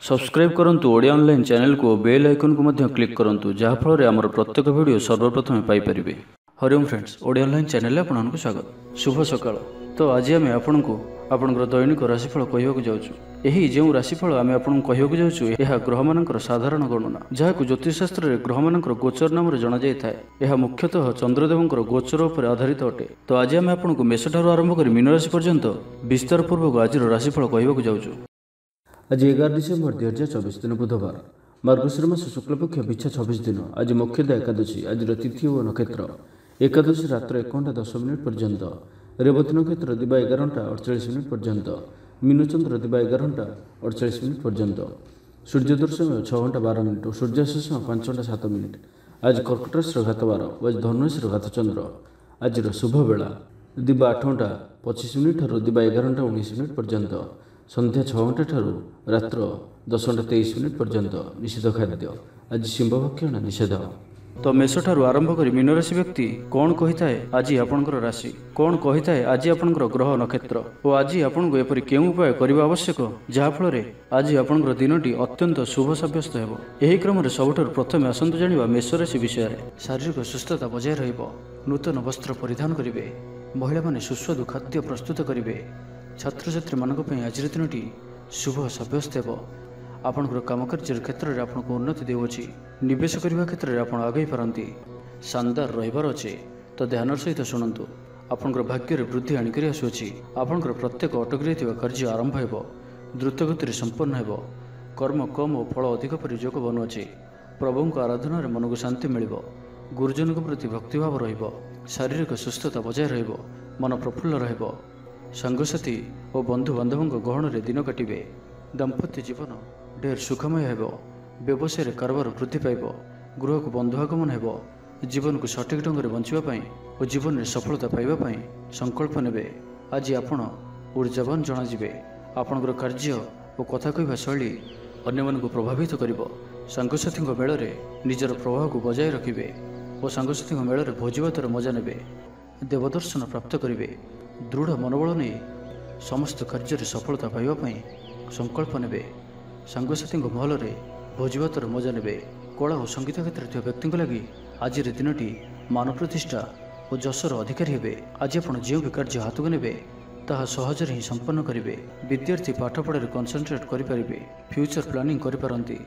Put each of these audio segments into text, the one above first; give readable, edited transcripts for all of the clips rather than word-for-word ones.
Subscribe करंतु Odia online channel को bell icon को मध्य क्लिक करंतु जहाँ फल आमर प्रत्येक वीडियो सर्वप्रथम Piper. Hariom friends, Odia online channel आपको स्वागत। शुभ सकाळ। तो आज आम आपको आपंकर दैनिक राशिफल कहवाक जाऊँ। यही जो राशिफल आम आपको कहवाक जाऊँ यह ग्रह मानकर साधारण गणना जहाँ ज्योतिषशास्त्र में ग्रह मानकर गोचर नाम जना जाए। यह मुख्यतः चंद्रदेवंकर गोचर पर आधारित अटे। तो आज आम आपको मेष ठार आरंभ कर मीन राशि पर्यंत विस्तार पूर्वक आज राशिफल कहवाक जाऊँ। आज 11 डिसेम्बर 2024 दिन बुधवार, मार्गशीर मास शुक्लपक्ष बिछा 26 दिन। आज मुख्यतः एकादशी। आज तिथि और नक्षत्र एकादशी रात्र 1:10 पर्यंत, रेवती नक्षत्र दिबा 11:48 पर्यंत, मीनचंद्र दिबा 11:48 पर्यंत, सूर्योदय समय 6:12 और सूर्यास्त समय 5:07। आज कर्कट राशि घातवार और आज धनुराशि घातचंद्र। आज शुभ बेला दिबा 8:25 ठारू दिबा 11:19 पर्यंत, संध्या 6 ठारू रात्र 10:23 पर्यंत। निषिद्ध खाद्य आज शिंब भक्षण निषेध। तो मेष ठारू आरंभ कर मीन राशि व्यक्ति कौन कही थाए आज आपणकर राशि, कौन कही थाए आज आपणकर ग्रह नक्षत्र और आज आपको एपरी केउं उपाय करबा आवश्यक जहाँफल आज आपणकर दिनटी अत्यंत शुभ सब्यस्त हेबो। एही क्रम सबुठारु प्रथमे आसंतु जानिबा मेष राशि विषय। शारीरिक सुस्थता बजाय रहिबो, नूतन वस्त्र परिधान करिवे, महिला माने सुस्वादु खाद्य प्रस्तुत करिवे, छात्र छात्री मानक पई आज दिनटी शुभ सब्यस्त हेबो। आपणकर कामकार्य क्षेत्र में आपको उन्नति देउछि, निवेश करने क्षेत्र में आप आगे पारती, शानदार रहिबार अच्छे। तो ध्यान सहित शुणु, आपणकर भाग्य वृद्धि आणिक आसुछि। आपणकर प्रत्येक अटकी रही कार्य आरंभ हो, द्रुत गति संपन्न हो, कर्म कम और फल अधिक पर योग बनुअछि। प्रभु आराधना मन को शांति मिल, गुरुजन प्रति भक्तिभाव रहिबो, शारीरिक सुस्थता बजाय रहिबो, मन प्रफुल्ल रहिबो, सांगसाथी और बंधु बांधवों गहन में दिन काटिबे। दाम्पत्य जीवन ढेर सुखमय हेबो, व्यवसाय कारोबार वृद्धि पाइब, गृह को बंधु आगमन हेबो, जीवन को सठिक ढंग से बंचापी और जीवन में सफलता पाइबापी संकल्प नेबे। आज आपण ऊर्जावान जनाजिबे। आपणकर कार्य और कथा कहवा शैली अन्य मानक प्रभावित करिबो। सांगसाथी मेल निजर प्रभाव को बजाय रखिबे और सांगसाथी मेल भोजीभातर मजा नेबे। देवदर्शन प्राप्त करिबे। दृढ़ मनोबल नहीं समस्त कार्य सफलता पाइबापी संकल्प नेबे। सांगसाथी महल में भोजीभातर मजा नेबे। कला और संगीत क्षेत्र में व्यक्ति लगी आज दिनटी मान प्रतिष्ठा और जशर अधिकारी हेबे। आज आप जो भी कार्य हाथ को नेबे ताहा सहज ही संपन्न करेंगे। विद्यार्थी पाठपढ़े कनसेंट्रेट करेंगे, फ्यूचर प्लानिंग करिपारंती।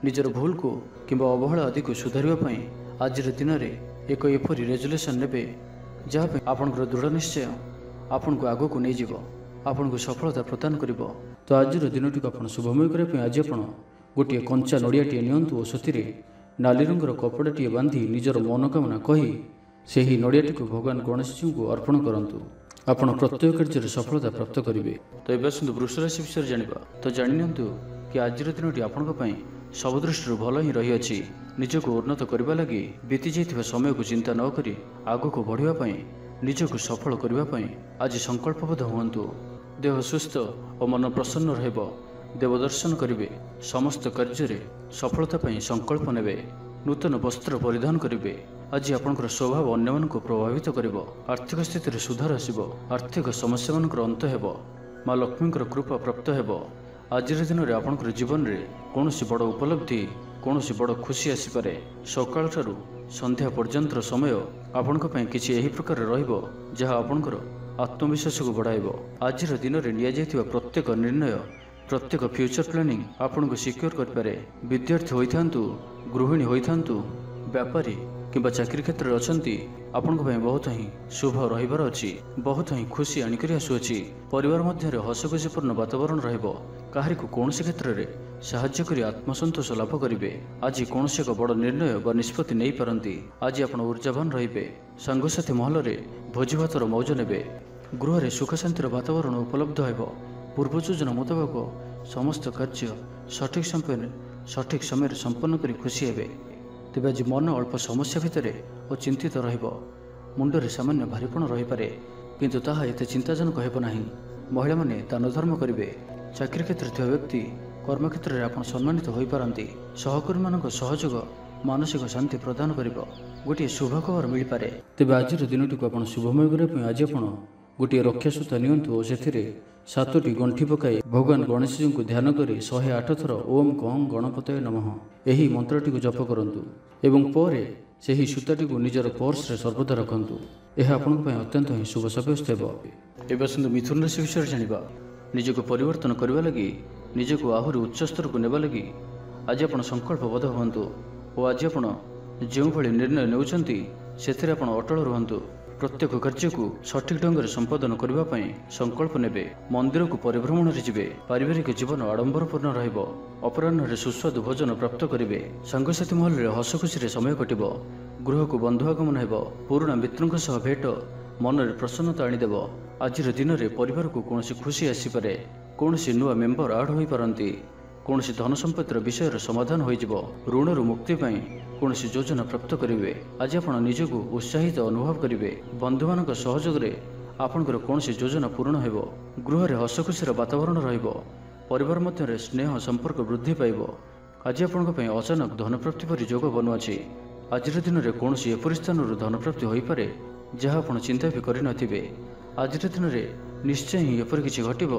निजर भूल को किंबा अवहेला आदि को सुधारिबा आज दिन में एक एपरी रेजुलेशन नेबे जहाँ आपणकर दृढ़ निश्चय आपन को आगो को नहीं जीवो, आपन को सफलता प्रदान करिबो। तो आज दिनटी को आप शुभमय करने आज आप गोटे कंचा नड़ियाटे नियंतु और से नाली रंगर कपड़ाटे बांधि निजर मनोकामना कही से ही नड़ियाटी को भगवान गणेश जी को अर्पण करंतु। आपण प्रत्येक कार्य सफलता प्राप्त करेंगे। तो ये आसतु वृष राशि विषय जानिबा। तो जानिनियंतु कि आज दिनटी आपण सब दृष्टि भल ही रही। निजक उन्नत करने लगी बीती जाइथिबा समय को चिंता न करी आगो को बढ़ापी निजक सफल करने आज संकल्पबद्ध हुअन्तु। देह सुस्थ और मन प्रसन्न रहिबो। देवदर्शन करिवे। समस्त कार्य सफलता पाई संकल्प नेबे। नूतन वस्त्र परिधान करिवे। आज आपणकर स्वभाव अन्य मन को प्रभावित करिवो। आर्थिक स्थिति में सुधार आसिबो। आर्थिक समस्या मानकर अंत हेबो। माँ लक्ष्मींकर कृपा प्राप्त हेबो। आज दिन में आपणकर जीवन में कौन बड़ उपलब्धि कौन बड़ खुशी आसीपे। सकाळ ठारू संध्या पर्यंतर समय आपण किसी एही प्रकार रहिबो जहाँ आपणकर आत्मविश्वास को बढ़ाइब। आज दिन में निया प्रत्येक निर्णय प्रत्येक फ्यूचर प्लानिंग आपन को सिक्योर करें। विद्यार्थी होइथांतु, गृहिणी होइथांतु, व्यापारी किंबा चाकरी क्षेत्र में अच्छी आपण बहुत ही शुभ रहिबार अच्छी। बहुत ही खुशी आणिक आसुअछि। परिवार मध्य हसखुशीपूर्ण वातावरण रहिबो। काहारी को कौन क्षेत्र में साहाय्य करी आत्मसंतोष लाभ करेंगे। आज कौन एक बड़ निर्णय व निष्पत्ति नहीं पारती। आज आप ऊर्जावान रहिबे। सांगसाथी महल में भोजीभातर मौज नेबे। गृह में सुख शांतिर वातावरण उपलब्ध हेबो। पूर्व योजना मुताबक समस्त कार्य सठिक समय संपन्न करी खुशी हेबे। तेज आज मन अल्प समस्या भितर और चिंतित रहिबो। मुंडरे सामान्य भारीपण रहीपे किंतु ताहा एते चिंताजनक हेबो नाही। महिला माने दान धर्म करिवे। चाकरी क्षेत्र थिबा व्यक्ति कर्म क्षेत्र में आप सम्मानित हो पारती। सहकर्मी मान सहयोग मानसिक शांति प्रदान करिबो। गोटे शुभ खबर मिल पारे। तेज आज दिनटी को आप शुभमय करने आज आप गोटे रक्षासूता नियंतु और से 7ଟି ଗଣ୍ଠି ପକାଇ ଭଗବାନ ଗଣେଶଜୀଙ୍କୁ ଧ୍ୟାନ କରି 108 ଥର ଓମ୍ ଗଂ ଗଣପତୟେ ନମଃ ଏହି ମନ୍ତ୍ରଟିକୁ ଜପ କରନ୍ତୁ ଏବଂ ପରେ ସେହି ସୂତାଟିକୁ ନିଜର ପର୍ସରେ ସର୍ବଦା ରଖନ୍ତୁ। ଏହା ଆପଣଙ୍କ ପାଇଁ ଅତ୍ୟନ୍ତ ହିଁ ଶୁଭ ସାବ୍ୟସ୍ତ ହେବ। ଏବେ ଆସନ୍ତୁ ମିଥୁନ ରାଶି ବିଷୟରେ ଜାଣିବା। ନିଜକୁ ପରିବର୍ତ୍ତନ କରିବା ଲାଗି, ନିଜକୁ ଆହୁରି ଉଚ୍ଚ ସ୍ତରକୁ ନେବା ଲାଗି ଆଜି ଆପଣ ସଂକଳ୍ପବଦ୍ଧ ହୁଅନ୍ତୁ ଓ ଆଜି ଆପଣ ଯେଉଁଭଳି ନିର୍ଣ୍ଣୟ ନେଉଛନ୍ତି ସେଥିରେ ଆପଣ ଅଟଳ ରୁହନ୍ତୁ। ପ୍ରତ୍ୟେକ କାର୍ଯ୍ୟକୁ ସଠିକ୍ ଢଙ୍ଗରେ ସମ୍ପାଦନ କରିବା ପାଇଁ ସଂକଳ୍ପ ନେବେ। ମନ୍ଦିରକୁ ପରିଭ୍ରମଣରେ ଯିବେ। ପାରିବାରିକ ଜୀବନ ଆଡମ୍ବରପୂର୍ଣ୍ଣ ରହିବ। ଅପରାହ୍ନରେ ସୁସ୍ୱାଦୁ ଭୋଜନ ପ୍ରାପ୍ତ କରିବେ। ସାଙ୍ଗସାଥୀ ମହଲରେ ହସଖୁସିରେ ସମୟ କଟିବ। ଗୃହକୁ ବନ୍ଧୁ ଆଗମନ ହେବ। ପୁରୁଣା ମିତ୍ରଙ୍କ ସହ ଭେଟ ମନରେ ପ୍ରସନ୍ନତା ଆଣିଦେବ। ଆଜିର ଦିନରେ ପରିବାରକୁ କୌଣସି ଖୁସି ଆସିପାରେ। କୌଣସି ନୂଆ ମେମ୍ବର ଆଡ୍ ହୋଇପାରନ୍ତି। କୌଣସି ଧନ ସମ୍ପତ୍ତିର ବିଷୟର ସମାଧାନ ହୋଇଯିବ। ଋଣରୁ ମୁକ୍ତି ପାଇଁ କୌଣସି ଯୋଜନା ପ୍ରାପ୍ତ କରିବେ। ଆଜି ଆପଣ ନିଜକୁ ଉତ୍ସାହିତ ଅନୁଭବ କରିବେ। ବନ୍ଧୁମାନଙ୍କ ସହଯୋଗରେ ଆପଣଙ୍କର କୌଣସି ଯୋଜନା ପୂରଣ ହେବ। ଗୃହରେ ହସଖୁସିର ବାତାବରଣ ରହିବ। ପରିବାର ମଧ୍ୟରେ ସ୍ନେହ ସମ୍ପର୍କ ବୃଦ୍ଧି ପାଇବ। ଆଜି ଆପଣଙ୍କ ପାଇଁ ଅଚାନକ ଧନପ୍ରାପ୍ତି ପରି ଯୋଗ ବନୁଅଛି। ଆଜିର ଦିନରେ କୌଣସି ଏପରି ସ୍ଥାନରୁ ଧନପ୍ରାପ୍ତି ହୋଇପାରେ ଯାହା ଆପଣ ଚିନ୍ତା ବି କରିନଥିବେ। ଆଜିର ଦିନରେ ନିଶ୍ଚୟ ହିଁ ଏପରି କିଛି ଘଟିବ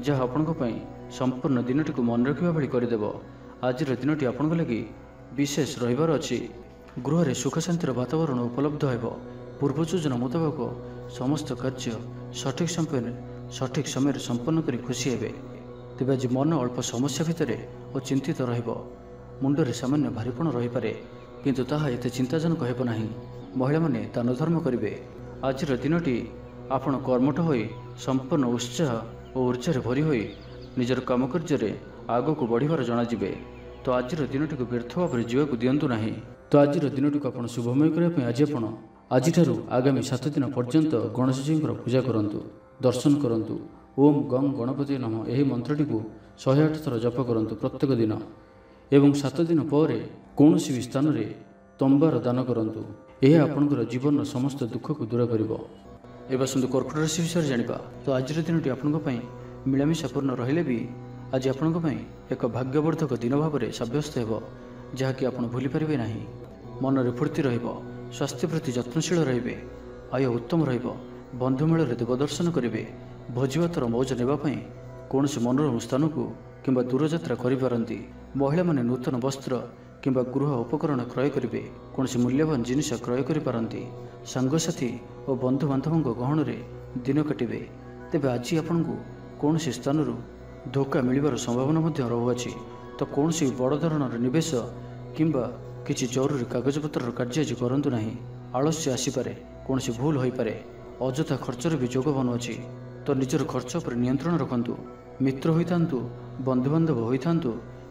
ଯାହା ଆପଣଙ୍କ ପାଇଁ ସମ୍ପୂର୍ଣ୍ଣ ଦିନଟିକୁ ମନେ ରଖିବା ଭଳି କରିଦେବ। ଆଜିର ଦିନଟି ଆପଣଙ୍କ ଲାଗି ବିଶେଷ ରହିବାର ଅଛି। ଗୃହରେ ସୁଖ ଶାନ୍ତିର ବାତାବରଣ ଉପଲବ୍ଧ ହେବ। ପୂର୍ବ ଯୋଜନା ମୁତାବକ ସମସ୍ତ କାର୍ଯ୍ୟ ସଠିକ୍ ସମୟରେ ସମ୍ପନ୍ନ କରି ଖୁସି ହେବେ। ତେବେ ଆଜି ମନ ଅଳ୍ପ ସମସ୍ୟା ଭିତରେ ଓ ଚିନ୍ତିତ ରହିବ। ମୁଣ୍ଡରେ ସାମାନ୍ୟ ଭାରିପଣ ରହିପାରେ, କିନ୍ତୁ ତାହା ଏତେ ଚିନ୍ତାଜନକ ହେବ ନାହିଁ। ମହିଳାମାନେ ଦାନ ଧର୍ମ କରିବେ। ଆଜିର ଦିନଟି ଆପଣ କର୍ମଠ ହୋଇ ସମ୍ପୂର୍ଣ୍ଣ ଉତ୍ସାହ ଓ ଉର୍ଜାରେ ଭରି ହୋଇ ନିଜର କାମକାର୍ଯ୍ୟରେ ଆଗକୁ ବଢ଼ିବାର ଜଣାଯିବେ। ତ ଆଜିର ଦିନଟିକୁ ବ୍ୟର୍ଥ ଭାବରେ ଯିବାକୁ ଦିଅନ୍ତୁ ନାହିଁ। ତ ଆଜିର ଦିନଟିକୁ ଆପଣ ଶୁଭମୟ କରିବା ପାଇଁ ଆପଣ ଆଜିଠାରୁ ଆଗାମୀ 7 ଦିନ ପର୍ଯ୍ୟନ୍ତ ଗଣେଶଜୀଙ୍କର ପୂଜା କରନ୍ତୁ, ଦର୍ଶନ କରନ୍ତୁ। ଓମ୍ ଗଂ ଗଣପତୟେ ନମଃ ଏହି ମନ୍ତ୍ରଟିକୁ 108 ଥର ଜପ କରନ୍ତୁ ପ୍ରତ୍ୟେକ ଦିନ ଏବଂ 7 ଦିନ ପରେ କୌଣସି ବି ସ୍ଥାନରେ ତମ୍ବାର ଦାନ କରନ୍ତୁ। ଏହା ଆପଣଙ୍କର ଜୀବନର ସମସ୍ତ ଦୁଃଖକୁ ଦୂର କରିବ। ଏବେ ଆସନ୍ତୁ କର୍କଟ ରାଶି ବିଷୟରେ ଜାଣିବା। ତ ଆଜିର ଦିନଟି ଆପଣଙ୍କ ପାଇଁ ମିଳାମିଶାପୂର୍ଣ୍ଣ ରହିଲେ ବି ଆଜି ଆପଣଙ୍କ ପାଇଁ ଏକ ଭାଗ୍ୟବର୍ଦ୍ଧକ ଦିନ ଭାବରେ ସାବ୍ୟସ୍ତ ହେବ, ଯାହାକି ଆପଣ ଭୁଲିପାରିବେ ନାହିଁ। ମନରେ ଫୁର୍ତ୍ତି ରହିବ। ସ୍ୱାସ୍ଥ୍ୟ ପ୍ରତି ଯତ୍ନଶୀଳ ରହିବେ। ଆୟ ଉତ୍ତମ ରହିବ। ବନ୍ଧୁମେଳରେ ଦେବଦର୍ଶନ କରିବେ। ଭୋଜିଭାତର ମୌଜ ନେବା ପାଇଁ କୌଣସି ମନୋରମ ସ୍ଥାନକୁ କିମ୍ବା ଦୂରଯାତ୍ରା କରିପାରନ୍ତି। ମହିଳାମାନେ ନୂତନ ବସ୍ତ୍ର କିମ୍ବା ଗୃହ ଉପକରଣ କ୍ରୟ କରିବେ। କୌଣସି ମୂଲ୍ୟବାନ ଜିନିଷ କ୍ରୟ କରିପାରନ୍ତି। ସାଙ୍ଗସାଥୀ ଓ ବନ୍ଧୁବାନ୍ଧବଙ୍କ ଗହଣରେ ଦିନ କାଟିବେ। ତେବେ ଆଜି ଆପଣଙ୍କୁ କୌଣସି ସ୍ଥାନରୁ ଧୋକା ମିଳିବାର ସମ୍ଭାବନା ମଧ୍ୟ ରହୁଅଛି। ତ କୌଣସି ବଡ଼ ଧରଣର ନିବେଶ କିମ୍ବା କିଛି ଜରୁରୀ କାଗଜପତ୍ରର କାର୍ଯ୍ୟ ଆଜି କରନ୍ତୁ ନାହିଁ। ଆଳସ୍ୟ ଆସିପାରେ। କୌଣସି ଭୁଲ ହୋଇପାରେ। ଅଯଥା ଖର୍ଚ୍ଚର ବି ଯୋଗ ବନୁଅଛି। ତ ନିଜର ଖର୍ଚ୍ଚ ଉପରେ ନିୟନ୍ତ୍ରଣ ରଖନ୍ତୁ। ମିତ୍ର ହୋଇଥାନ୍ତୁ, ବନ୍ଧୁବାନ୍ଧବ ହୋଇଥାନ୍ତୁ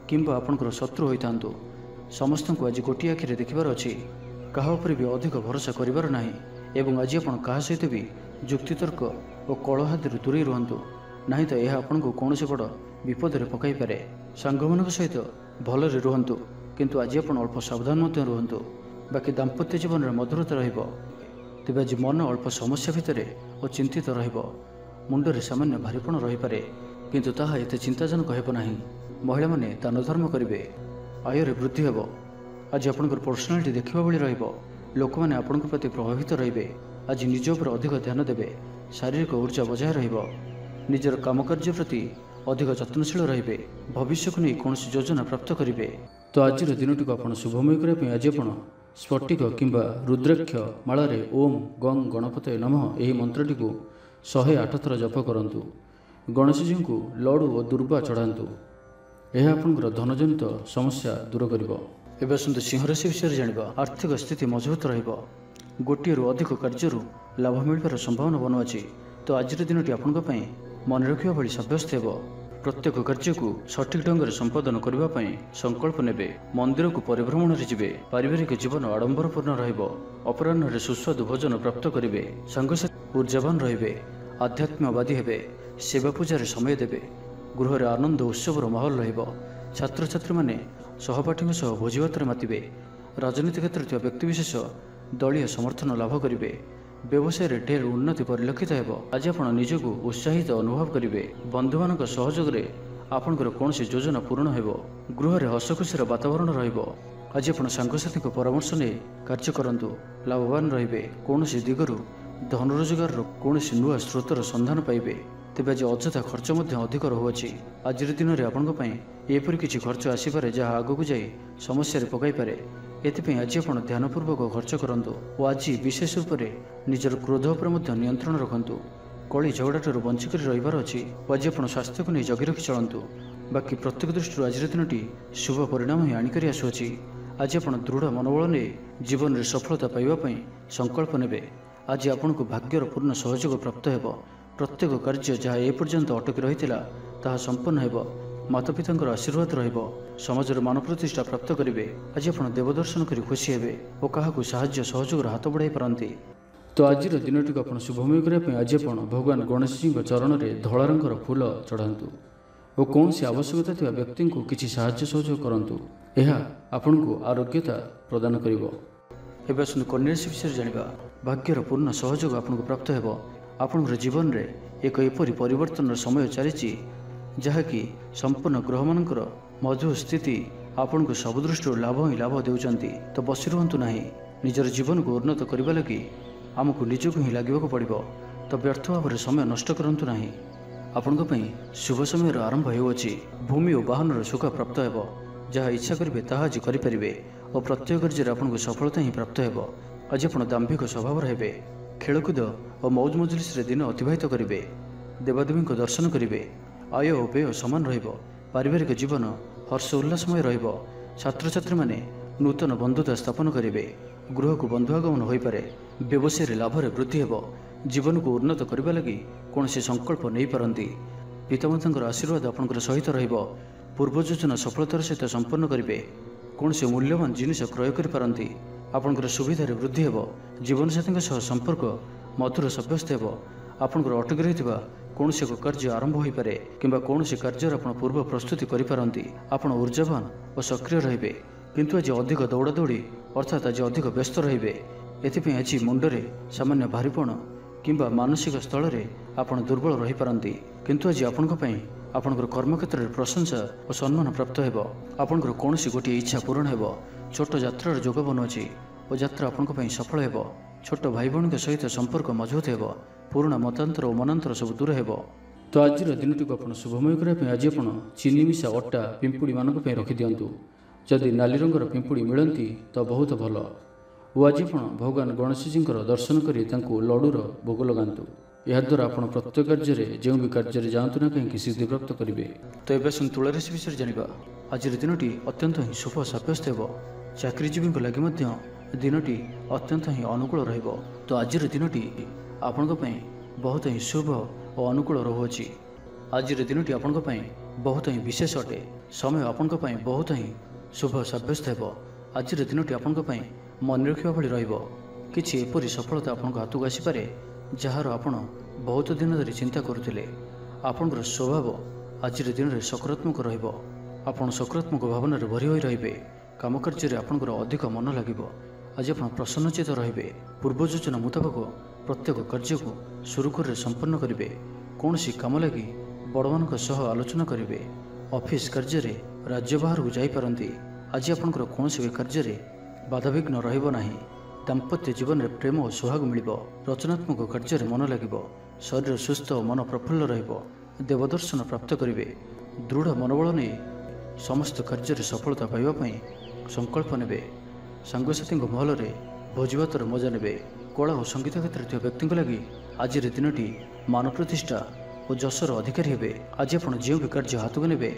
କିମ୍ବା ଆପଣଙ୍କର ଶତ୍ରୁ ହୋଇଥାନ୍ତୁ, ସମସ୍ତଙ୍କୁ ଆଜି ଗୋଟିଏ ଆଖିରେ ଦେଖିବାର ଅଛି। କାହା ଉପରେ ବି ଅଧିକ ଭରସା କରିବାର ନାହିଁ ଏବଂ ଆଜି ଆପଣ କାହା ସହିତ ବି ଯୁକ୍ତିତର୍କ ଓ କଳହାଦିରୁ ଦୂରେଇ ରୁହନ୍ତୁ, ନାହିଁ ତ ଏହା ଆପଣଙ୍କୁ କୌଣସି ବଡ଼ ବିପଦରେ ପକାଇପାରେ। ସାଙ୍ଗମାନଙ୍କ ସହିତ ଭଲରେ ରୁହନ୍ତୁ, କିନ୍ତୁ ଆଜି ଆପଣ ଅଳ୍ପ ସାବଧାନ ମଧ୍ୟ ରୁହନ୍ତୁ। ବାକି ଦାମ୍ପତ୍ୟ ଜୀବନରେ ମଧୁରତା ରହିବ। ତେବେ ଆଜି ମନ ଅଳ୍ପ ସମସ୍ୟା ଭିତରେ ଓ ଚିନ୍ତିତ ରହିବ। ମୁଣ୍ଡରେ ସାମାନ୍ୟ ଭାରିପଣ ରହିପାରେ, କିନ୍ତୁ ତାହା ଏତେ ଚିନ୍ତାଜନକ ହେବ ନାହିଁ। ମହିଳାମାନେ ଦାନ ଧର୍ମ କରିବେ। ଆୟରେ ବୃଦ୍ଧି ହେବ। ଆଜି ଆପଣଙ୍କର ପର୍ସନାଲିଟି ଦେଖିବା ଭଳି ରହିବ। ଲୋକମାନେ ଆପଣଙ୍କ ପ୍ରତି ପ୍ରଭାବିତ ରହିବେ। ଆଜି ନିଜ ଉପରେ ଅଧିକ ଧ୍ୟାନ ଦେବେ। ଶାରୀରିକ ଉର୍ଜା ବଜାୟ ରହିବ। ନିଜର କାମକାର୍ଯ୍ୟ ପ୍ରତି ଅଧିକ ଯତ୍ନଶୀଳ ରହିବେ। ଭବିଷ୍ୟକୁ ନେଇ କୌଣସି ଯୋଜନା ପ୍ରାପ୍ତ କରିବେ। ତ ଆଜିର ଦିନଟିକୁ ଆପଣ ଶୁଭମୟ କରିବା ପାଇଁ ଆଜି ଆପଣ ସ୍ଫଟିକ କିମ୍ବା ରୁଦ୍ରାକ୍ଷ ମାଳାରେ ଓମ୍ ଗଂ ଗଣପତୟେ ନମଃ ଏହି ମନ୍ତ୍ରଟିକୁ 108 ଥର ଜପ କରନ୍ତୁ। ଗଣେଶଜୀଙ୍କୁ ଲଡ଼ୁ ଓ ଦୁର୍ବା ଚଢ଼ାନ୍ତୁ। ଏହା ଆପଣଙ୍କର ଧନଜନିତ ସମସ୍ୟା ଦୂର କରିବ। ଏବେ ଆସନ୍ତୁ ସିଂହ ରାଶି ବିଷୟରେ ଜାଣିବା। ଆର୍ଥିକ ସ୍ଥିତି ମଜବୁତ ରହିବ। ଗୋଟିଏରୁ ଅଧିକ କାର୍ଯ୍ୟରୁ ଲାଭ ମିଳିବାର ସମ୍ଭାବନା ବନୁଅଛି। ତ ଆଜିର ଦିନଟି ଆପଣଙ୍କ ପାଇଁ ମନେ ରଖିବା ଭଳି ସାବ୍ୟସ୍ତ ହେବ। ପ୍ରତ୍ୟେକ କାର୍ଯ୍ୟକୁ ସଠିକ୍ ଢଙ୍ଗରେ ସମ୍ପାଦନ କରିବା ପାଇଁ ସଂକଳ୍ପ ନେବେ। ମନ୍ଦିରକୁ ପରିଭ୍ରମଣରେ ଯିବେ। ପାରିବାରିକ ଜୀବନ ଆଡମ୍ବରପୂର୍ଣ୍ଣ ରହିବ। ଅପରାହ୍ନରେ ସୁସ୍ୱାଦୁ ଭୋଜନ ପ୍ରାପ୍ତ କରିବେ। ସାଙ୍ଗସାଥୀ ଉର୍ଜାବାନ ରହିବେ। ଆଧ୍ୟାତ୍ମବାଦୀ ହେବେ। ସେବା ପୂଜାରେ ସମୟ ଦେବେ। ଗୃହରେ ଆନନ୍ଦ ଉତ୍ସବର ମାହୋଲ ରହିବ। ଛାତ୍ରଛାତ୍ରୀମାନେ ସହପାଠୀଙ୍କ ସହ ଭୋଜିଭାତରେ ମାତିବେ। ରାଜନୀତି କ୍ଷେତ୍ରରେ ଥିବା ବ୍ୟକ୍ତିବିଶେଷ ଦଳୀୟ ସମର୍ଥନ ଲାଭ କରିବେ। ବ୍ୟବସାୟରେ ଢେର ଉନ୍ନତି ପରିଲକ୍ଷିତ ହେବ। ଆଜି ଆପଣ ନିଜକୁ ଉତ୍ସାହିତ ଅନୁଭବ କରିବେ। ବନ୍ଧୁମାନଙ୍କ ସହଯୋଗରେ ଆପଣଙ୍କର କୌଣସି ଯୋଜନା ପୂରଣ ହେବ। ଗୃହରେ ହସଖୁସିର ବାତାବରଣ ରହିବ। ଆଜି ଆପଣ ସାଙ୍ଗସାଥୀଙ୍କ ପରାମର୍ଶ ନେଇ କାର୍ଯ୍ୟ କରନ୍ତୁ, ଲାଭବାନ ରହିବେ। କୌଣସି ଦିଗରୁ ଧନ ରୋଜଗାରର କୌଣସି ନୂଆ ସ୍ରୋତର ସନ୍ଧାନ ପାଇବେ। ତେବେ ତେବେ ଆଜି ଅଯଥା ଖର୍ଚ୍ଚ ମଧ୍ୟ ଅଧିକ ରହୁଅଛି। ଆଜିର ଦିନରେ ଆପଣଙ୍କ ପାଇଁ ଏପରି କିଛି ଖର୍ଚ୍ଚ ଆସିପାରେ ଯାହା ଆଗକୁ ଯାଇ ସମସ୍ୟାରେ ପକାଇପାରେ। ଏଥିପାଇଁ ଆଜି ଆପଣ ଧ୍ୟାନପୂର୍ବକ ଖର୍ଚ୍ଚ କରନ୍ତୁ ଓ ଆଜି ବିଶେଷ ରୂପରେ ନିଜର କ୍ରୋଧ ଉପରେ ମଧ୍ୟ ନିୟନ୍ତ୍ରଣ ରଖନ୍ତୁ। କଳି ଝଗଡ଼ାଠାରୁ ବଞ୍ଚିକରି ରହିବାର ଅଛି ଓ ଆଜି ଆପଣ ସ୍ୱାସ୍ଥ୍ୟକୁ ନେଇ ଜଗି ରଖି ଚଳନ୍ତୁ। ବାକି ପ୍ରତ୍ୟେକ ଦୃଷ୍ଟିରୁ ଆଜିର ଦିନଟି ଶୁଭ ପରିଣାମ ହିଁ ଆଣିକରି ଆସୁଅଛି। ଆଜି ଆପଣ ଦୃଢ଼ ମନୋବଳ ନେଇ ଜୀବନରେ ସଫଳତା ପାଇବା ପାଇଁ ସଂକଳ୍ପ ନେବେ। ଆଜି ଆପଣଙ୍କୁ ଭାଗ୍ୟର ପୂର୍ଣ୍ଣ ସହଯୋଗ ପ୍ରାପ୍ତ ହେବ। ପ୍ରତ୍ୟେକ କାର୍ଯ୍ୟ ଯାହା ଏପର୍ଯ୍ୟନ୍ତ ଅଟକି ରହିଥିଲା ତାହା ସମ୍ପନ୍ନ ହେବ। ମାତାପିତାଙ୍କର ଆଶୀର୍ବାଦ ରହିବ। ସମାଜର ମାନ ପ୍ରତିଷ୍ଠା ପ୍ରାପ୍ତ କରିବେ। ଆଜି ଆପଣ ଦେବଦର୍ଶନ କରି ଖୁସି ହେବେ ଓ କାହାକୁ ସାହାଯ୍ୟ ସହଯୋଗର ହାତ ବଢ଼ାଇ ପାରନ୍ତି। ତ ଆଜିର ଦିନଟିକୁ ଆପଣ ଶୁଭମୟ କରିବା ପାଇଁ ଆଜି ଆପଣ ଭଗବାନ ଗଣେଶଜୀଙ୍କ ଚରଣରେ ଧଳା ରଙ୍ଗର ଫୁଲ ଚଢ଼ାନ୍ତୁ ଓ କୌଣସି ଆବଶ୍ୟକତା ଥିବା ବ୍ୟକ୍ତିଙ୍କୁ କିଛି ସାହାଯ୍ୟ ସହଯୋଗ କରନ୍ତୁ। ଏହା ଆପଣଙ୍କୁ ଆରୋଗ୍ୟତା ପ୍ରଦାନ କରିବ। ଏବେ ଆସନ୍ତୁ କନ୍ୟା ରାଶି ବିଷୟରେ ଜାଣିବା। ଭାଗ୍ୟର ପୂର୍ଣ୍ଣ ସହଯୋଗ ଆପଣଙ୍କୁ ପ୍ରାପ୍ତ ହେବ। ଆପଣଙ୍କର ଜୀବନରେ ଏକ ଏପରି ପରିବର୍ତ୍ତନର ସମୟ ଚାଲିଛି ଯାହାକି ସମ୍ପୂର୍ଣ୍ଣ ଗ୍ରହମାନଙ୍କର ମଧୁର ସ୍ଥିତି ଆପଣଙ୍କୁ ସବୁ ଦୃଷ୍ଟିରୁ ଲାଭ ହିଁ ଲାଭ ଦେଉଛନ୍ତି। ତ ବସି ରୁହନ୍ତୁ ନାହିଁ। ନିଜର ଜୀବନକୁ ଉନ୍ନତ କରିବା ଲାଗି ଆମକୁ ନିଜକୁ ହିଁ ଲାଗିବାକୁ ପଡ଼ିବ। ତ ବ୍ୟର୍ଥ ଭାବରେ ସମୟ ନଷ୍ଟ କରନ୍ତୁ ନାହିଁ। ଆପଣଙ୍କ ପାଇଁ ଶୁଭ ସମୟର ଆରମ୍ଭ ହେଉଅଛି। ଭୂମି ଓ ବାହନର ସୁଖ ପ୍ରାପ୍ତ ହେବ। ଯାହା ଇଚ୍ଛା କରିବେ ତାହା ଆଜି କରିପାରିବେ ଓ ପ୍ରତ୍ୟେକ କାର୍ଯ୍ୟରେ ଆପଣଙ୍କୁ ସଫଳତା ହିଁ ପ୍ରାପ୍ତ ହେବ। ଆଜି ଆପଣ ଦାମ୍ଭିକ ସ୍ୱଭାବର ହେବେ। ଖେଳକୁଦ ଓ ମୌଜ ମଜଲିସରେ ଦିନ ଅତିବାହିତ କରିବେ। ଦେବାଦେବୀଙ୍କ ଦର୍ଶନ କରିବେ। ଆୟ ଓ ବ୍ୟୟ ସମାନ ରହିବ। ପାରିବାରିକ ଜୀବନ ହର୍ଷ ଉଲ୍ଲାସମୟ ରହିବ। ଛାତ୍ରଛାତ୍ରୀମାନେ ନୂତନ ବନ୍ଧୁତା ସ୍ଥାପନ କରିବେ। ଗୃହକୁ ବନ୍ଧୁ ଆଗମନ ହୋଇପାରେ। ବ୍ୟବସାୟରେ ଲାଭରେ ବୃଦ୍ଧି ହେବ। ଜୀବନକୁ ଉନ୍ନତ କରିବା ଲାଗି କୌଣସି ସଂକଳ୍ପ ନେଇପାରନ୍ତି। ପିତାମାତାଙ୍କର ଆଶୀର୍ବାଦ ଆପଣଙ୍କର ସହିତ ରହିବ। ପୂର୍ବ ଯୋଜନା ସଫଳତାର ସହିତ ସମ୍ପନ୍ନ କରିବେ। କୌଣସି ମୂଲ୍ୟବାନ ଜିନିଷ କ୍ରୟ କରିପାରନ୍ତି। ଆପଣଙ୍କର ସୁବିଧାରେ ବୃଦ୍ଧି ହେବ। ଜୀବନସାଥୀଙ୍କ ସହ ସମ୍ପର୍କ ମଧୁର ସାବ୍ୟସ୍ତ ହେବ। ଆପଣଙ୍କର ଅଟକି ରହିଥିବା କୌଣସି ଏକ କାର୍ଯ୍ୟ ଆରମ୍ଭ ହୋଇପାରେ କିମ୍ବା କୌଣସି କାର୍ଯ୍ୟର ଆପଣ ପୂର୍ବ ପ୍ରସ୍ତୁତି କରିପାରନ୍ତି। ଆପଣ ଉର୍ଜାବାନ ଓ ସକ୍ରିୟ ରହିବେ। କିନ୍ତୁ ଆଜି ଅଧିକ ଦୌଡ଼ାଦୌଡ଼ି ଅର୍ଥାତ୍ ଆଜି ଅଧିକ ବ୍ୟସ୍ତ ରହିବେ। ଏଥିପାଇଁ ଆଜି ମୁଣ୍ଡରେ ସାମାନ୍ୟ ଭାରିପଣ କିମ୍ବା ମାନସିକ ସ୍ଥଳରେ ଆପଣ ଦୁର୍ବଳ ରହିପାରନ୍ତି। କିନ୍ତୁ ଆଜି ଆପଣଙ୍କ ପାଇଁ ଆପଣଙ୍କର କର୍ମକ୍ଷେତ୍ରରେ ପ୍ରଶଂସା ଓ ସମ୍ମାନ ପ୍ରାପ୍ତ ହେବ। ଆପଣଙ୍କର କୌଣସି ଗୋଟିଏ ଇଚ୍ଛା ପୂରଣ ହେବ। ଛୋଟ ଯାତ୍ରାର ଯୋଗ ବନୁଅଛି ଓ ଯାତ୍ରା ଆପଣଙ୍କ ପାଇଁ ସଫଳ ହେବ। ଛୋଟ ଭାଇ ଭଉଣୀଙ୍କ ସହିତ ସମ୍ପର୍କ ମଜବୁତ ହେବ। ପୁରୁଣା ମତାନ୍ତର ଓ ମନାନ୍ତର ସବୁ ଦୂର ହେବ। ତ ଆଜିର ଦିନଟିକୁ ଆପଣ ଶୁଭମୟ କରିବା ପାଇଁ ଆଜି ଆପଣ ଚିନି ମିଶା ଅଟା ପିମ୍ପୁଡ଼ିମାନଙ୍କ ପାଇଁ ରଖିଦିଅନ୍ତୁ। ଯଦି ନାଲି ରଙ୍ଗର ପିମ୍ପୁଡ଼ି ମିଳନ୍ତି ତ ବହୁତ ଭଲ। ଓ ଆଜି ଆପଣ ଭଗବାନ ଗଣେଶଜୀଙ୍କର ଦର୍ଶନ କରି ତାଙ୍କୁ ଲଡ଼ୁର ଭୋଗ ଲଗାନ୍ତୁ। ଏହାଦ୍ୱାରା ଆପଣ ପ୍ରତ୍ୟେକ କାର୍ଯ୍ୟରେ ଯେଉଁ ବି କାର୍ଯ୍ୟରେ ଯାଆନ୍ତୁ ନା କାହିଁକି ସିଦ୍ଧିପ୍ରାପ୍ତ କରିବେ। ତ ଏବେ ଆସନ୍ତୁ ତୁଳା ରାଶି ବିଷୟରେ ଜାଣିବା। ଆଜିର ଦିନଟି ଅତ୍ୟନ୍ତ ହିଁ ଶୁଭ ସାବ୍ୟସ୍ତ ହେବ। ଚାକିରିଜୀବୀଙ୍କ ଲାଗି ମଧ୍ୟ ଦିନଟି ଅତ୍ୟନ୍ତ ହିଁ ଅନୁକୂଳ ରହିବ। ତ ଆଜିର ଦିନଟି ଆପଣଙ୍କ ପାଇଁ ବହୁତ ହିଁ ଶୁଭ ଓ ଅନୁକୂଳ ରହୁଅଛି। ଆଜିର ଦିନଟି ଆପଣଙ୍କ ପାଇଁ ବହୁତ ହିଁ ବିଶେଷ ଅଟେ। ସମୟ ଆପଣଙ୍କ ପାଇଁ ବହୁତ ହିଁ ଶୁଭ ସାବ୍ୟସ୍ତ ହେବ। ଆଜିର ଦିନଟି ଆପଣଙ୍କ ପାଇଁ ମନେ ରଖିବା ଭଳି ରହିବ। କିଛି ଏପରି ସଫଳତା ଆପଣଙ୍କ ହାତକୁ ଆସିପାରେ ଯାହାର ଆପଣ ବହୁତ ଦିନ ଧରି ଚିନ୍ତା କରୁଥିଲେ। ଆପଣଙ୍କର ସ୍ୱଭାବ ଆଜିର ଦିନରେ ସକାରାତ୍ମକ ରହିବ। ଆପଣ ସକାରାତ୍ମକ ଭାବନାରେ ଭରି ହୋଇ ରହିବେ। କାମ କାର୍ଯ୍ୟରେ ଆପଣଙ୍କର ଅଧିକ ମନ ଲାଗିବ। ଆଜି ଆପଣ ପ୍ରସନ୍ନଚିତ ରହିବେ। ପୂର୍ବ ଯୋଜନା ମୁତାବକ ପ୍ରତ୍ୟେକ କାର୍ଯ୍ୟକୁ ସୁରୁଖୁରୁରେ ସମ୍ପନ୍ନ କରିବେ। କୌଣସି କାମ ଲାଗି ବଡ଼ମାନଙ୍କ ସହ ଆଲୋଚନା କରିବେ। ଅଫିସ କାର୍ଯ୍ୟରେ ରାଜ୍ୟ ବାହାରକୁ ଯାଇପାରନ୍ତି। ଆଜି ଆପଣଙ୍କର କୌଣସି ବି କାର୍ଯ୍ୟରେ ବାଧାବିଘ୍ନ ରହିବ ନାହିଁ। ଦାମ୍ପତ୍ୟ ଜୀବନରେ ପ୍ରେମ ଓ ସୁହାଗ ମିଳିବ। ରଚନାତ୍ମକ କାର୍ଯ୍ୟରେ ମନ ଲାଗିବ। ଶରୀର ସୁସ୍ଥ ଓ ମନ ପ୍ରଫୁଲ୍ଲ ରହିବ। ଦେବଦର୍ଶନ ପ୍ରାପ୍ତ କରିବେ। ଦୃଢ଼ ମନୋବଳ ନେଇ ସମସ୍ତ କାର୍ଯ୍ୟରେ ସଫଳତା ପାଇବା ପାଇଁ ସଂକଳ୍ପ ନେବେ। ସାଙ୍ଗସାଥୀଙ୍କ ମହଲରେ ଭୋଜିଭାତର ମଜା ନେବେ। କଳା ଓ ସଙ୍ଗୀତ କ୍ଷେତ୍ରରେ ଥିବା ବ୍ୟକ୍ତିଙ୍କ ଲାଗି ଆଜିର ଦିନଟି ମାନ ପ୍ରତିଷ୍ଠା ଓ ଯଶର ଅଧିକାରୀ ହେବେ। ଆଜି ଆପଣ ଯେଉଁ ବି କାର୍ଯ୍ୟ ହାତକୁ ନେବେ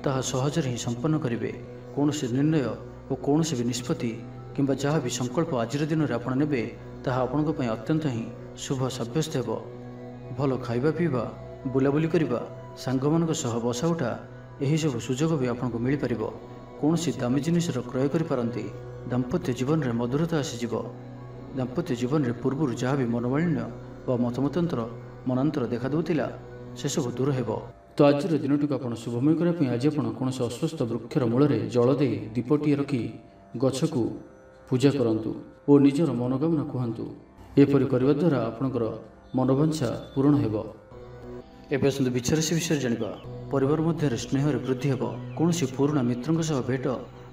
ତାହା ସହଜରେ ହିଁ ସମ୍ପନ୍ନ କରିବେ। କୌଣସି ନିର୍ଣ୍ଣୟ ଓ କୌଣସି ବି ନିଷ୍ପତ୍ତି କିମ୍ବା ଯାହା ବି ସଂକଳ୍ପ ଆଜିର ଦିନରେ ଆପଣ ନେବେ ତାହା ଆପଣଙ୍କ ପାଇଁ ଅତ୍ୟନ୍ତ ହିଁ ଶୁଭ ସାବ୍ୟସ୍ତ ହେବ। ଭଲ ଖାଇବା ପିଇବା, ବୁଲାବୁଲି କରିବା, ସାଙ୍ଗମାନଙ୍କ ସହ ବସା ଉଠା ଏହିସବୁ ସୁଯୋଗ ବି ଆପଣଙ୍କୁ ମିଳିପାରିବ। କୌଣସି ଦାମୀ ଜିନିଷର କ୍ରୟ କରିପାରନ୍ତି। ଦାମ୍ପତ୍ୟ ଜୀବନରେ ମଧୁରତା ଆସିଯିବ। ଦାମ୍ପତ୍ୟ ଜୀବନରେ ପୂର୍ବରୁ ଯାହା ବି ମନୋମାଳିନ୍ୟ ବା ମନାନ୍ତର ଦେଖାଦେଉଥିଲା ସେସବୁ ଦୂର ହେବ। ତ ଆଜିର ଦିନଟିକୁ ଆପଣ ଶୁଭମୟ କରିବା ପାଇଁ ଆଜି ଆପଣ କୌଣସି ଅସ୍ୱସ୍ଥ ବୃକ୍ଷର ମୂଳରେ ଜଳ ଦେଇ ଦୀପଟିଏ ରଖି ଗଛକୁ ପୂଜା କରନ୍ତୁ ଓ ନିଜର ମନୋକାମନା କୁହନ୍ତୁ। ଏପରି କରିବା ଦ୍ୱାରା ଆପଣଙ୍କର ମନୋବାଞ୍ଛା ପୂରଣ ହେବ। ଏବେ ଆସନ୍ତୁ ବିଚାର ରାଶି ବିଷୟରେ ଜାଣିବା। ପରିବାର ମଧ୍ୟରେ ସ୍ନେହରେ ବୃଦ୍ଧି ହେବ। କୌଣସି ପୁରୁଣା ମିତ୍ରଙ୍କ ସହ ଭେଟ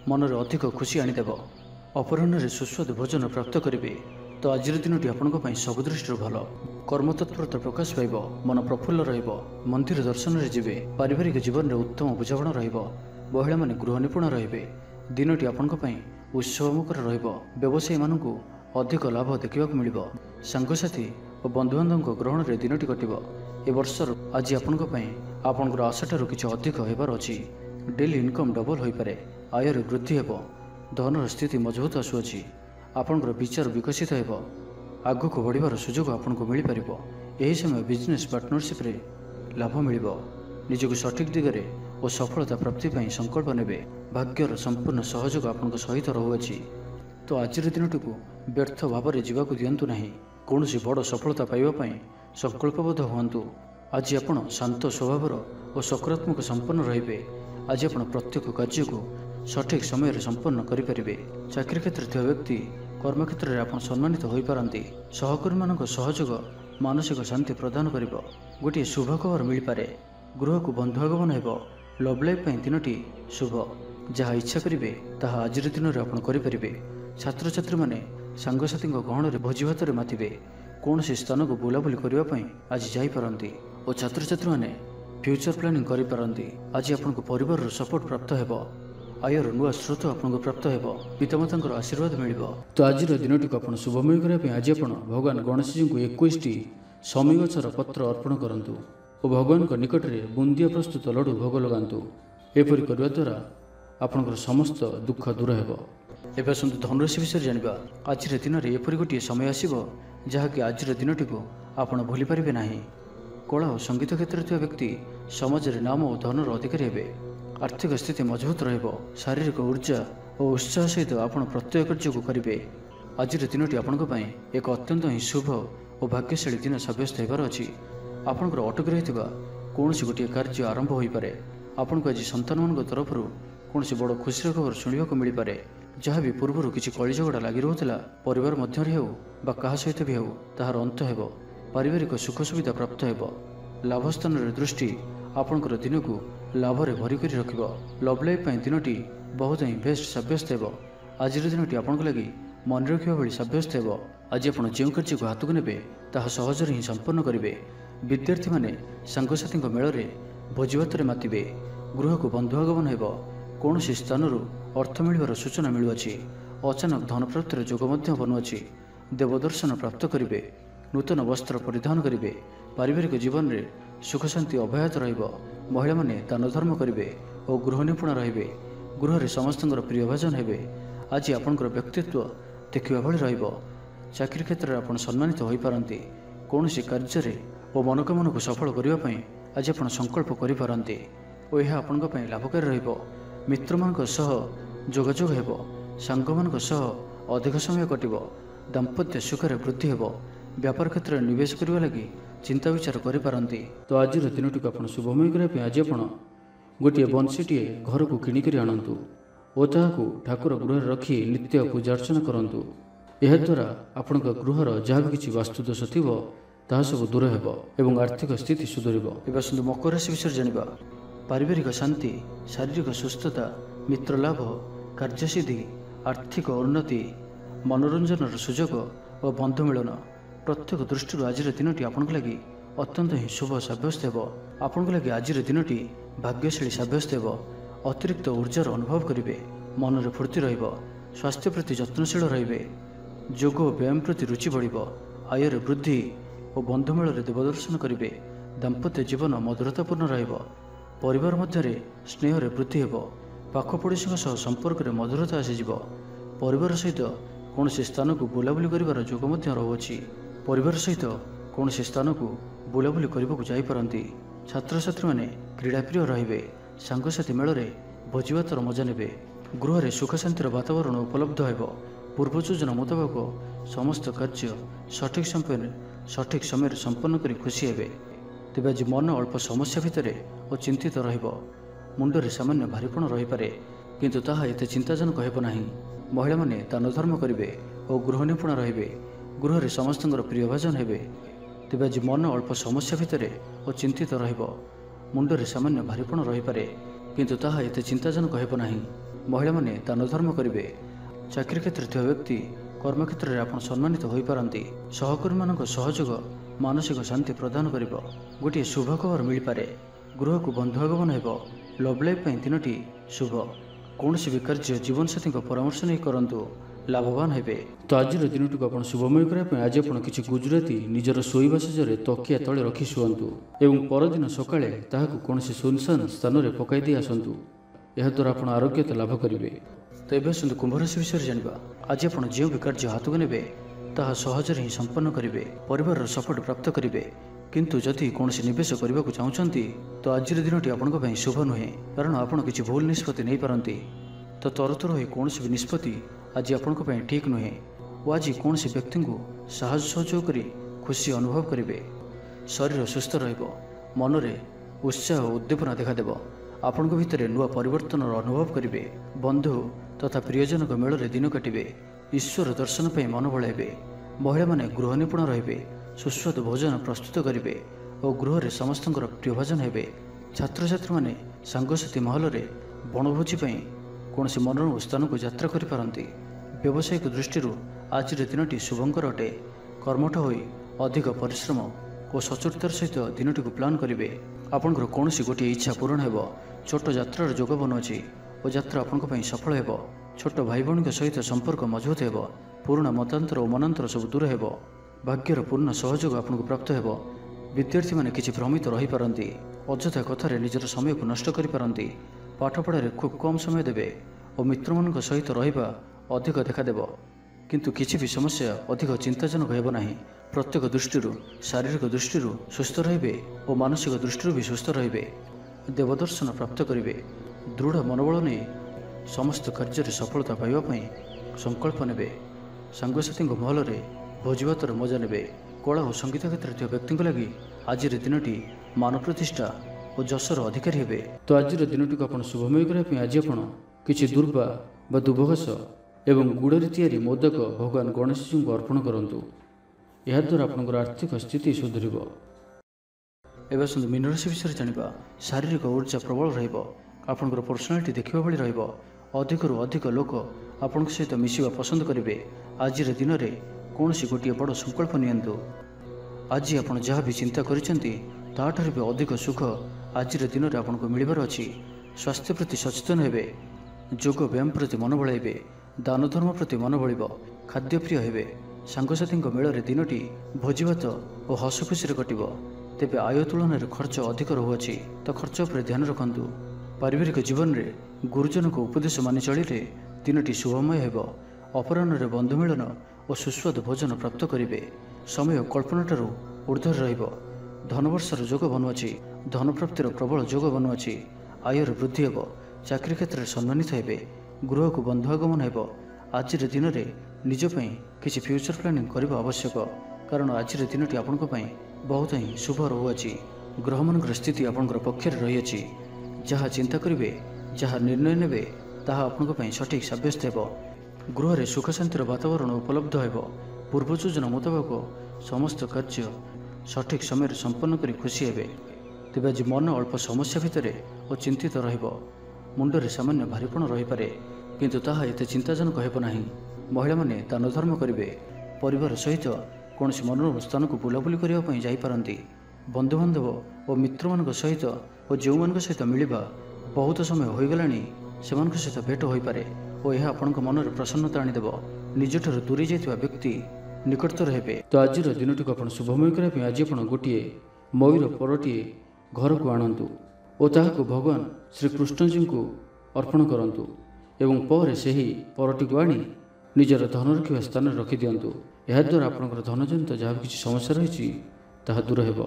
ମନରେ ଅଧିକ ଖୁସି ଆଣିଦେବ। ଅପରାହ୍ନରେ ସୁସ୍ୱାଦୁ ଭୋଜନ ପ୍ରାପ୍ତ କରିବେ। तो आज दिनटी आपण सब दृष्टि भल कर्मतत्परता प्रकाश पाइब मन प्रफुल्ल रहिब मंदिर दर्शन में जीवे पारिवारिक जीवन में उत्तम बुझाणा महिला माने गृह निपुण रहिबे दिनटी आपण उत्सवमुखर रहिब व्यवसायी मानू अधिक लाभ देखा मिलिब सांगसाथी और बंधुबांधव ग्रहण में दिनटी कटिब ए वर्षर आज आपणकर आशाठार किसी अधिक होबार अच्छी डेली इनकम डबल हो पारे आयर वृद्धि हेब धनर स्थिति मजबूत आसुअछि आपणकर विचार विकसित हेब आगक बढ़िबार सुजोग आपको मिल पार यही समय बिजनेस पार्टनरशिप रे लाभ मिल निजक सठिक दिगरे और सफलता प्राप्ति पर संकल्प नेबे भाग्यर संपूर्ण सहयोग आपन सहित रहुअछि तो आज दिनटी को व्यर्थ भाव में जीवाक दिंतु ना कौन बड़ सफलता पाइबापी संकल्पबद्ध हुंतु आज आपण शांत स्वभावर और सकारात्मक संपन्न रहिबे आज आपण प्रत्येक कार्य को सठिक समय संपन्न करें चाकरी क्षेत्र थी व्यक्ति कर्मक्षेत्र में आप सम्मानित हो पारती सहकर्मी मान सहयोग मानसिक शांति प्रदान कर गोटे शुभ खबर मिल पारे गृह को बंधुआगमन हो लव लाइफ दिनटी शुभ जहाँ इच्छा करेंगे ताहा आज दिन में आप करें छात्र छात्री मैंने सांगसाथी गहण में भोजी भात मातिबे कौन स्थान को बुलाबुली करने आज जापारती और छात्र छात्री मैंने फ्यूचर प्लानिंग करें आज आपको परिवार सपोर्ट प्राप्त हो आयर नुआ स्रोत आपको प्राप्त हो पितामाता आशीर्वाद मिल तो आज दिनटी को आप शुभमय करने आज आप भगवान गणेश जी को 21टी समी गछर पत्र अर्पण करूँ और भगवान निकट में बुंदिया प्रस्तुत लड्डू भोग लगातु एपरी करने द्वारा आपंकर समस्त दुख दूर हो एवं आसतु धनुराशि विषय जाना आज दिन में एपरी गोटे समय आसो जहाँकि आज दिनटी को आप भूली पारे ना कला और संगीत क्षेत्र में व्यक्ति समाज में नाम और धनर अधिकारी हे आर्थिक स्थिति मजबूत रहिब शारीरिक ऊर्जा और उत्साह सहित आप प्रत्येक कार्य को करेंगे आज दिनटी आपण एक अत्यंत ही शुभ और भाग्यशाली दिन सब्यस्त होबार अच्छी आपंकर अटक रही कौन गोटे कार्य आरंभ हो पारे आपन को आज संतान मान तरफ कौन बड़ खुशी खबर शुणा मिल पारे जहाँ भी पूर्व किसी कली झगड़ा लगी रोला परिवार मध्य हो क्या सहित भी हो तार अंत हो पारिवारिक सुख सुविधा प्राप्त हो लाभस्थान दृष्टि आपणकर दिन को लाभ में भरिक रख लव लाइफ दिनटी बहुत ही बेस्ट सब्यस्त हो आज दिनटी आपन लगी मन रखा भाई सब्यस्त हो आज आप जो कार्य को हाथ को ने सहजरे ही संपन्न करेंगे विद्यार्थी माने सांगसाथी मेल में भोजीभात मातिबे गृह को बंधुआगमन हो कौन स्थान अर्थ मिलवार सूचना मिलुअछि अचानक धन प्राप्तिर जोग बनुअछि देवदर्शन प्राप्त करेंगे नूतन वस्त्र परिधान करेंगे पारिवारिक जीवन में सुख शांति अव्याहत महिला माने दान धर्म करेंगे और गृह निपुण रे गृह में समस्त प्रियभाजन हे आज आपंकर व्यक्तित्व देखा भाई चाकरी क्षेत्र में आप सम्मानित हो पारती कौन कार्य और मनोकामना को सफल करने आज आप संकल्प करें और यह आपण लाभकारी मित्र मान जोगाजोग हो सांग मान अधिक समय कटिब दाम्पत्य सुखर वृद्धि हो व्यापार क्षेत्र में निवेश करने लगी चिंता विचार करें तो आज दिनटी को आप शुभमय करने आज आप गोटे बंशीटे घर को किणिक आणतु और ताकू ठाकुर गृह रखी नित्य पूजा अर्चना करूँ याद्वारा आपण गृहर जहाँ भी किसी वास्तुदोष थी ताहा सब दूर हो एवं आर्थिक स्थिति सुधर आसतु मकर राशि विषय जाना पारिवारिक शांति शारीरिक सुस्थता मित्र लाभ कार्यसिद्धि आर्थिक उन्नति मनोरंजन सुजोग और बंधु मिलन प्रत्येक दृष्टि आज दिनटी आपण लगी अत्यंत ही शुभ सब्यस्त हो आपण लगी आज दिनटी भाग्यशाली सब्यस्त हो अतिरिक्त ऊर्जार अनुभव करेंगे मन में फूर्ति स्वास्थ्य प्रति जत्नशील रे जोग और व्यायाम प्रति रुचि बढ़ आयर वृद्धि और बंधुमेल देवदर्शन करेंगे दाम्पत्य जीवन मधुरतापूर्ण परिवार मध्य स्नेह वृद्धि हो पाखपड़ोशी संपर्क में मधुरता आसीज परिवार सहित कौन स्थान को बुलाबुली कर जोग रहुअछि परिवार सहित कौन स्थान को बुलाबुली करने छात्र छात्री मैंने क्रीड़ाप्रिय रे सांगसाथी मेल में भोजीभातर मजा ने गृह में सुख शांतिर वातावरण उपलब्ध हो पूर्व योजना मुताबक समस्त कार्य सठिक समय संपन्न कर खुशी हे तेज आज मन अल्प समस्या भितर और चिंतित रुंडे सामान्य भारीपण रहीपे किंतु ताहा एते चिंताजनक हेब नाही महिला माने दान धर्म करेंगे और गृह निपुण रे गृह में समस्त प्रियभाजन हे तेज आज मन अल्प समस्या भितर और चिंतित रुंडे सामान्य भारीपण रहीपे किंतु ताहा एते चिंताजनक हेब नाही महिला माने दान धर्म करेंगे चाकरी क्षेत्र थी व्यक्ति କର୍ମକ୍ଷେତ୍ରରେ ଆପଣ ସମ୍ମାନିତ ହୋଇପାରନ୍ତି। ସହକର୍ମୀମାନଙ୍କ ସହଯୋଗ ମାନସିକ ଶାନ୍ତି ପ୍ରଦାନ କରିବ। ଗୋଟିଏ ଶୁଭ ଖବର ମିଳିପାରେ। ଗୃହକୁ ବନ୍ଧୁ ଆଗମନ ହେବ। ଲଭ୍ ଲାଇଫ୍ ପାଇଁ ଦିନଟି ଶୁଭ। କୌଣସି ବି କାର୍ଯ୍ୟ ଜୀବନସାଥୀଙ୍କ ପରାମର୍ଶ ନେଇ କରନ୍ତୁ, ଲାଭବାନ ହେବେ। ତ ଆଜିର ଦିନଟିକୁ ଆପଣ ଶୁଭମୟ କରିବା ପାଇଁ ଆଜି ଆପଣ କିଛି ଗୁଜୁରାତି ନିଜର ଶୋଇବା ଶେଷରେ ତକିଆ ତଳେ ରଖି ଶୁଅନ୍ତୁ ଏବଂ ପରଦିନ ସକାଳେ ତାହାକୁ କୌଣସି ସୁନସାନ ସ୍ଥାନରେ ପକାଇ ଦେଇ ଆସନ୍ତୁ। ଏହାଦ୍ୱାରା ଆପଣ ଆରୋଗ୍ୟତା ଲାଭ କରିବେ। ତ ଏବେ ଆସନ୍ତୁ କୁମ୍ଭ ରାଶି ବିଷୟରେ ଜାଣିବା। ଆଜି ଆପଣ ଯେଉଁ ବି କାର୍ଯ୍ୟ ହାତକୁ ନେବେ ତାହା ସହଜରେ ହିଁ ସମ୍ପନ୍ନ କରିବେ। ପରିବାରର ସପୋର୍ଟ ପ୍ରାପ୍ତ କରିବେ। କିନ୍ତୁ ଯଦି କୌଣସି ନିବେଶ କରିବାକୁ ଚାହୁଁଛନ୍ତି ତ ଆଜିର ଦିନଟି ଆପଣଙ୍କ ପାଇଁ ଶୁଭ ନୁହେଁ, କାରଣ ଆପଣ କିଛି ଭୁଲ ନିଷ୍ପତ୍ତି ନେଇପାରନ୍ତି। ତ ତରତର ହୋଇ କୌଣସି ବି ନିଷ୍ପତ୍ତି ଆଜି ଆପଣଙ୍କ ପାଇଁ ଠିକ୍ ନୁହେଁ ଓ ଆଜି କୌଣସି ବ୍ୟକ୍ତିଙ୍କୁ ସାହାଯ୍ୟ ସହଯୋଗ କରି ଖୁସି ଅନୁଭବ କରିବେ। ଶରୀର ସୁସ୍ଥ ରହିବ। ମନରେ ଉତ୍ସାହ ଓ ଉଦ୍ଦୀପନା ଦେଖାଦେବ। ଆପଣଙ୍କ ଭିତରେ ନୂଆ ପରିବର୍ତ୍ତନର ଅନୁଭବ କରିବେ। ବନ୍ଧୁ ତଥା ପ୍ରିୟଜନଙ୍କ ମେଳରେ ଦିନ କାଟିବେ। ଈଶ୍ୱର ଦର୍ଶନ ପାଇଁ ମନ ବଳାଇବେ। ମହିଳାମାନେ ଗୃହ ନିପୁଣ ରହିବେ। ସୁସ୍ୱାଦୁ ଭୋଜନ ପ୍ରସ୍ତୁତ କରିବେ ଓ ଗୃହରେ ସମସ୍ତଙ୍କର ପ୍ରିୟଭାଜନ ହେବେ। ଛାତ୍ରଛାତ୍ରୀମାନେ ସାଙ୍ଗସାଥୀ ମହଲରେ ବଣଭୋଜି ପାଇଁ କୌଣସି ମନୋରମ ସ୍ଥାନକୁ ଯାତ୍ରା କରିପାରନ୍ତି। ବ୍ୟବସାୟିକ ଦୃଷ୍ଟିରୁ ଆଜିର ଦିନଟି ଶୁଭଙ୍କର ଅଟେ। କର୍ମଠ ହୋଇ ଅଧିକ ପରିଶ୍ରମ ଓ ସଚୋଟତାର ସହିତ ଦିନଟିକୁ ପ୍ଲାନ୍ କରିବେ। ଆପଣଙ୍କର କୌଣସି ଗୋଟିଏ ଇଚ୍ଛା ପୂରଣ ହେବ। ଛୋଟ ଯାତ୍ରାର ଯୋଗ ବନୁଅଛି ଓ ଯାତ୍ରା ଆପଣଙ୍କ ପାଇଁ ସଫଳ ହେବ। ଛୋଟ ଭାଇ ଭଉଣୀଙ୍କ ସହିତ ସମ୍ପର୍କ ମଜବୁତ ହେବ। ପୁରୁଣା ମତାନ୍ତର ଓ ମନାନ୍ତର ସବୁ ଦୂର ହେବ। ଭାଗ୍ୟର ପୂର୍ଣ୍ଣ ସହଯୋଗ ଆପଣଙ୍କୁ ପ୍ରାପ୍ତ ହେବ। ବିଦ୍ୟାର୍ଥୀମାନେ କିଛି ଭ୍ରମିତ ରହିପାରନ୍ତି। ଅଯଥା କଥାରେ ନିଜର ସମୟକୁ ନଷ୍ଟ କରିପାରନ୍ତି। ପାଠପଢ଼ାରେ ଖୁବ୍ କମ୍ ସମୟ ଦେବେ ଓ ମିତ୍ରମାନଙ୍କ ସହିତ ରହିବା ଅଧିକ ଦେଖାଦେବ। କିନ୍ତୁ କିଛି ବି ସମସ୍ୟା ଅଧିକ ଚିନ୍ତାଜନକ ହେବ ନାହିଁ। ପ୍ରତ୍ୟେକ ଦୃଷ୍ଟିରୁ ଶାରୀରିକ ଦୃଷ୍ଟିରୁ ସୁସ୍ଥ ରହିବେ ଓ ମାନସିକ ଦୃଷ୍ଟିରୁ ବି ସୁସ୍ଥ ରହିବେ। ଦେବଦର୍ଶନ ପ୍ରାପ୍ତ କରିବେ। ଦୃଢ଼ ମନୋବଳ ନେଇ ସମସ୍ତ କାର୍ଯ୍ୟରେ ସଫଳତା ପାଇବା ପାଇଁ ସଂକଳ୍ପ ନେବେ। ସାଙ୍ଗସାଥୀଙ୍କ ମହଲରେ ଭୋଜିଭାତର ମଜା ନେବେ। କଳା ଓ ସଙ୍ଗୀତ କ୍ଷେତ୍ରରେ ଥିବା ବ୍ୟକ୍ତିଙ୍କ ଲାଗି ଆଜିର ଦିନଟି ମାନ ପ୍ରତିଷ୍ଠା ଓ ଯଶର ଅଧିକାରୀ ହେବେ। ତ ଆଜିର ଦିନଟିକୁ ଆପଣ ଶୁଭମୟ କରିବା ପାଇଁ ଆଜି ଆପଣ କିଛି ଦୁର୍ବା ବା ଦୁବଘାସ ଏବଂ ଗୁଡ଼ରେ ତିଆରି ମୋଦକ ଭଗବାନ ଗଣେଶଜୀଙ୍କୁ ଅର୍ପଣ କରନ୍ତୁ। ଏହାଦ୍ୱାରା ଆପଣଙ୍କର ଆର୍ଥିକ ସ୍ଥିତି ସୁଧୁରିବ। ଏବେ ଆସନ୍ତୁ ମୀନ ରାଶି ବିଷୟରେ ଜାଣିବା। ଶାରୀରିକ ଉର୍ଜା ପ୍ରବଳ ରହିବ। ଆପଣଙ୍କର ପର୍ସନାଲିଟି ଦେଖିବା ଭଳି ରହିବ। ଅଧିକରୁ ଅଧିକ ଲୋକ ଆପଣଙ୍କ ସହିତ ମିଶିବା ପସନ୍ଦ କରିବେ। ଆଜିର ଦିନରେ କୌଣସି ଗୋଟିଏ ବଡ଼ ସଂକଳ୍ପ ନିଅନ୍ତୁ। ଆଜି ଆପଣ ଯାହା ବି ଚିନ୍ତା କରିଛନ୍ତି ତାହାଠାରୁ ବି ଅଧିକ ସୁଖ ଆଜିର ଦିନରେ ଆପଣଙ୍କୁ ମିଳିବାର ଅଛି। ସ୍ୱାସ୍ଥ୍ୟ ପ୍ରତି ସଚେତନ ହେବେ। ଯୋଗ ବ୍ୟାୟାମ ପ୍ରତି ମନ ବଳାଇବେ। ଦାନ ଧର୍ମ ପ୍ରତି ମନ ବଳିବ। ଖାଦ୍ୟପ୍ରିୟ ହେବେ। ସାଙ୍ଗସାଥୀଙ୍କ ମେଳରେ ଦିନଟି ଭୋଜିଭାତ ଓ ହସ ଖୁସିରେ କଟିବ। ତେବେ ଆୟ ତୁଳନାରେ ଖର୍ଚ୍ଚ ଅଧିକ ରହୁଅଛି, ତ ଖର୍ଚ୍ଚ ଉପରେ ଧ୍ୟାନ ରଖନ୍ତୁ। ପାରିବାରିକ ଜୀବନରେ ଗୁରୁଜନଙ୍କ ଉପଦେଶ ମାନି ଚଳିଲେ ଦିନଟି ଶୁଭମୟ ହେବ। ଅପରାହ୍ନରେ ବନ୍ଧୁ ମିଳନ ଓ ସୁସ୍ୱାଦୁ ଭୋଜନ ପ୍ରାପ୍ତ କରିବେ। ସମୟ କଳ୍ପନାଠାରୁ ଊର୍ଦ୍ଧ୍ୱରେ ରହିବ। ଧନବର୍ଷର ଯୋଗ ବନୁଅଛି। ଧନପ୍ରାପ୍ତିର ପ୍ରବଳ ଯୋଗ ବନୁଅଛି। ଆୟର ବୃଦ୍ଧି ହେବ। ଚାକିରି କ୍ଷେତ୍ରରେ ସମ୍ମାନିତ ହେବେ। ଗୃହକୁ ବନ୍ଧୁ ଆଗମନ ହେବ। ଆଜିର ଦିନରେ ନିଜ ପାଇଁ କିଛି ଫ୍ୟୁଚର ପ୍ଲାନିଂ କରିବା ଆବଶ୍ୟକ, କାରଣ ଆଜିର ଦିନଟି ଆପଣଙ୍କ ପାଇଁ ବହୁତ ହିଁ ଶୁଭ ରହୁଅଛି। ଗ୍ରହମାନଙ୍କର ସ୍ଥିତି ଆପଣଙ୍କର ପକ୍ଷରେ ରହିଅଛି। ଯାହା ଚିନ୍ତା କରିବେ, ଯାହା ନିର୍ଣ୍ଣୟ ନେବେ ତାହା ଆପଣଙ୍କ ପାଇଁ ସଠିକ୍ ସାବ୍ୟସ୍ତ ହେବ। ଗୃହରେ ସୁଖ ଶାନ୍ତିର ବାତାବରଣ ଉପଲବ୍ଧ ହେବ। ପୂର୍ବ ଯୋଜନା ମୁତାବକ ସମସ୍ତ କାର୍ଯ୍ୟ ସଠିକ୍ ସମୟରେ ସମ୍ପନ୍ନ କରି ଖୁସି ହେବେ। ତେବେ ଆଜି ମନ ଅଳ୍ପ ସମସ୍ୟା ଭିତରେ ଓ ଚିନ୍ତିତ ରହିବ। ମୁଣ୍ଡରେ ସାମାନ୍ୟ ଭାରିପଣ ରହିପାରେ, କିନ୍ତୁ ତାହା ଏତେ ଚିନ୍ତାଜନକ ହେବ ନାହିଁ। ମହିଳାମାନେ ଦାନ ଧର୍ମ କରିବେ। ପରିବାର ସହିତ କୌଣସି ମନୋରମ ସ୍ଥାନକୁ ବୁଲାବୁଲି କରିବା ପାଇଁ ଯାଇପାରନ୍ତି। ବନ୍ଧୁବାନ୍ଧବ ଓ ମିତ୍ରମାନଙ୍କ ସହିତ ଓ ଯେଉଁମାନଙ୍କ ସହିତ ମିଳିବା ବହୁତ ସମୟ ହୋଇଗଲାଣି ସେମାନଙ୍କ ସହିତ ଭେଟ ହୋଇପାରେ ଓ ଏହା ଆପଣଙ୍କ ମନରେ ପ୍ରସନ୍ନତା ଆଣିଦେବ। ନିଜଠାରୁ ଦୂରେଇ ଯାଇଥିବା ବ୍ୟକ୍ତି ନିକଟତର ହେବେ। ତ ଆଜିର ଦିନଟିକୁ ଆପଣ ଶୁଭମୟ କରିବା ପାଇଁ ଆଜି ଆପଣ ଗୋଟିଏ ମୟୂର ପରଟିଏ ଘରକୁ ଆଣନ୍ତୁ ଓ ତାହାକୁ ଭଗବାନ ଶ୍ରୀକୃଷ୍ଣଜୀଙ୍କୁ ଅର୍ପଣ କରନ୍ତୁ ଏବଂ ପରେ ସେହି ପରଟିକୁ ଆଣି ନିଜର ଧନ ରଖିବା ସ୍ଥାନରେ ରଖିଦିଅନ୍ତୁ। ଏହାଦ୍ୱାରା ଆପଣଙ୍କର ଧନଜନିତ ଯାହା କିଛି ସମସ୍ୟା ରହିଛି ତାହା ଦୂର ହେବ।